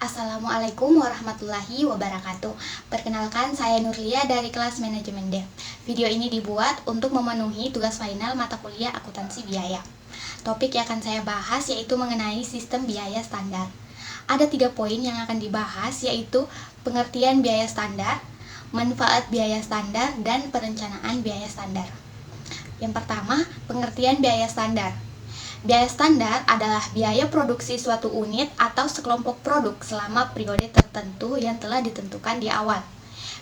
Assalamualaikum warahmatullahi wabarakatuh. Perkenalkan, saya Nurlia dari kelas Manajemen Dev. Video ini dibuat untuk memenuhi tugas final mata kuliah akuntansi biaya. Topik yang akan saya bahas yaitu mengenai sistem biaya standar. Ada 3 poin yang akan dibahas, yaitu pengertian biaya standar, manfaat biaya standar, dan perencanaan biaya standar. Yang pertama, pengertian biaya standar. Biaya standar adalah biaya produksi suatu unit atau sekelompok produk selama periode tertentu yang telah ditentukan di awal.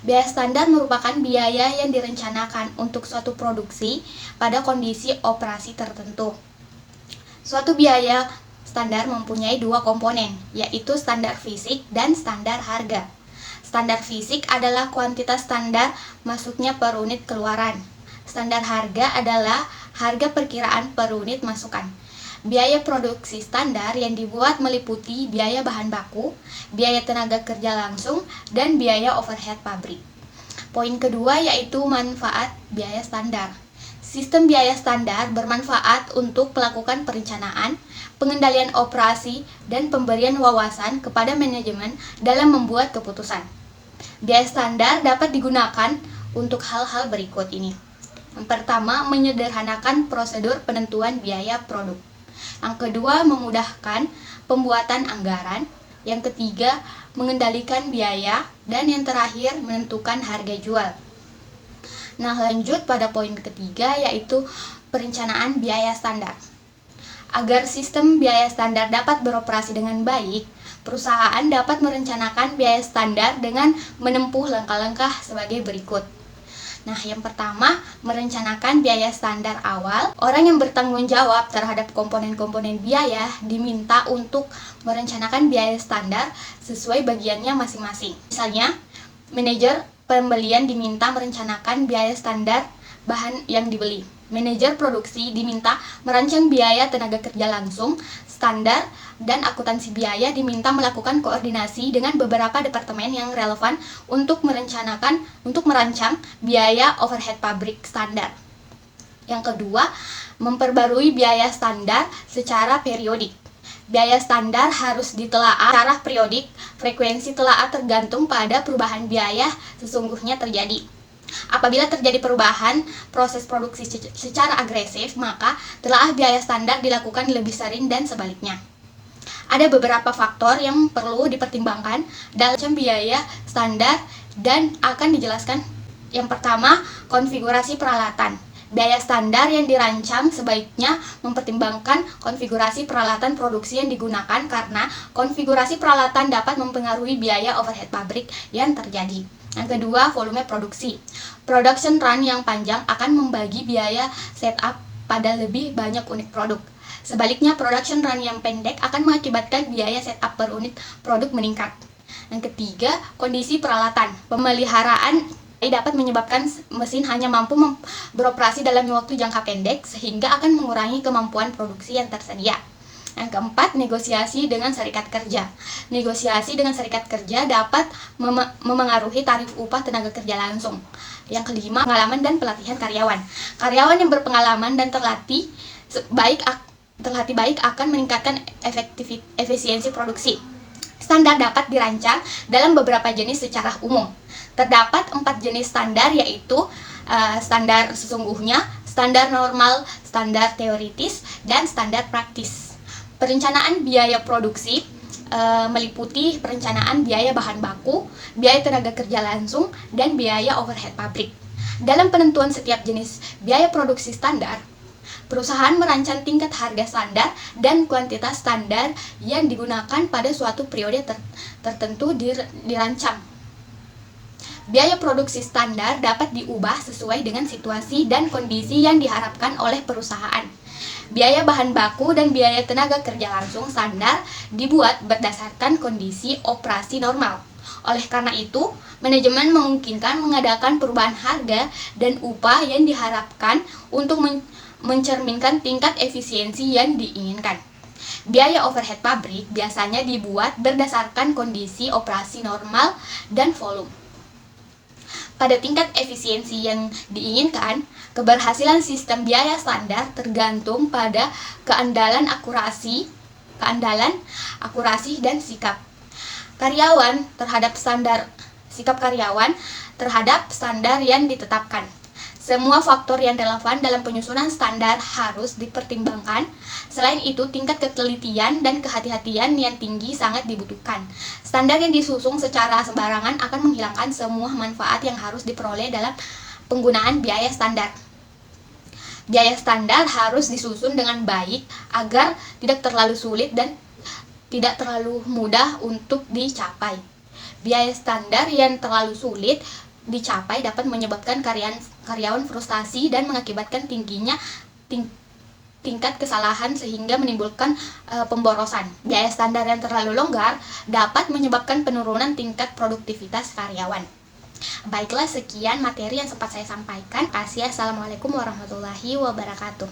Biaya standar merupakan biaya yang direncanakan untuk suatu produksi pada kondisi operasi tertentu. Suatu biaya standar mempunyai 2 komponen, yaitu standar fisik dan standar harga. Standar fisik adalah kuantitas standar masuknya per unit keluaran. Standar harga adalah harga perkiraan per unit masukan. Biaya produksi standar yang dibuat meliputi biaya bahan baku, biaya tenaga kerja langsung, dan biaya overhead pabrik. Poin kedua yaitu manfaat biaya standar. Sistem biaya standar bermanfaat untuk melakukan perencanaan, pengendalian operasi, dan pemberian wawasan kepada manajemen dalam membuat keputusan. Biaya standar dapat digunakan untuk hal-hal berikut ini. Yang pertama, menyederhanakan prosedur penentuan biaya produk. Yang kedua, memudahkan pembuatan anggaran. Yang ketiga, mengendalikan biaya. Dan yang terakhir, menentukan harga jual. Nah, lanjut pada poin ketiga, yaitu perencanaan biaya standar. Agar sistem biaya standar dapat beroperasi dengan baik, perusahaan dapat merencanakan biaya standar dengan menempuh langkah-langkah sebagai berikut. Nah, yang pertama, merencanakan biaya standar awal. Orang yang bertanggung jawab terhadap komponen-komponen biaya diminta untuk merencanakan biaya standar sesuai bagiannya masing-masing. Misalnya, manajer pembelian diminta merencanakan biaya standar bahan yang dibeli. Manajer produksi diminta merancang biaya tenaga kerja langsung, standar, dan akuntansi biaya diminta melakukan koordinasi dengan beberapa departemen yang relevan untuk merancang biaya overhead pabrik standar. Yang kedua, memperbarui biaya standar secara periodik. Biaya standar harus ditelaah secara periodik. Frekuensi telaah tergantung pada perubahan biaya sesungguhnya terjadi. Apabila terjadi perubahan proses produksi secara agresif, maka telaah biaya standar dilakukan lebih sering dan sebaliknya. Ada beberapa faktor yang perlu dipertimbangkan dalam biaya standar dan akan dijelaskan. Yang pertama, konfigurasi peralatan. Biaya standar yang dirancang sebaiknya mempertimbangkan konfigurasi peralatan produksi yang digunakan karena konfigurasi peralatan dapat mempengaruhi biaya overhead pabrik yang terjadi. Yang kedua, volume produksi. Production run yang panjang akan membagi biaya setup pada lebih banyak unit produk. Sebaliknya, production run yang pendek akan mengakibatkan biaya setup per unit produk meningkat. Yang ketiga, kondisi peralatan. Pemeliharaan dapat menyebabkan mesin hanya mampu beroperasi dalam waktu jangka pendek sehingga akan mengurangi kemampuan produksi yang tersedia. Yang keempat, negosiasi dengan serikat kerja. Negosiasi dengan serikat kerja dapat memengaruhi tarif upah tenaga kerja langsung. Yang kelima, pengalaman dan pelatihan karyawan. Karyawan yang berpengalaman dan terlatih baik akan meningkatkan efisiensi produksi. Standar dapat dirancang dalam beberapa jenis secara umum. Terdapat 4 jenis standar, yaitu standar sesungguhnya, standar normal, standar teoritis, dan standar praktis. Perencanaan biaya produksi meliputi perencanaan biaya bahan baku, biaya tenaga kerja langsung, dan biaya overhead pabrik. Dalam penentuan setiap jenis biaya produksi standar, perusahaan merancang tingkat harga standar dan kuantitas standar yang digunakan pada suatu periode tertentu dirancang. Biaya produksi standar dapat diubah sesuai dengan situasi dan kondisi yang diharapkan oleh perusahaan. Biaya bahan baku dan biaya tenaga kerja langsung standar dibuat berdasarkan kondisi operasi normal. Oleh karena itu, manajemen memungkinkan mengadakan perubahan harga dan upah yang diharapkan untuk mencerminkan tingkat efisiensi yang diinginkan. Biaya overhead pabrik biasanya dibuat berdasarkan kondisi operasi normal dan volume. Pada tingkat efisiensi yang diinginkan, keberhasilan sistem biaya standar tergantung pada keandalan, akurasi, dan sikap. sikap karyawan terhadap standar yang ditetapkan. Semua faktor yang relevan dalam penyusunan standar harus dipertimbangkan. Selain itu, tingkat ketelitian dan kehati-hatian yang tinggi sangat dibutuhkan. Standar yang disusun secara sembarangan akan menghilangkan semua manfaat yang harus diperoleh dalam penggunaan biaya standar. Biaya standar harus disusun dengan baik agar tidak terlalu sulit dan tidak terlalu mudah untuk dicapai. Biaya standar yang terlalu sulit dicapai dapat menyebabkan karyawan frustasi dan mengakibatkan tingginya tingkat kesalahan sehingga menimbulkan pemborosan. Biaya standar yang terlalu longgar dapat menyebabkan penurunan tingkat produktivitas karyawan. Baiklah, sekian materi yang sempat saya sampaikan. Assalamualaikum warahmatullahi wabarakatuh.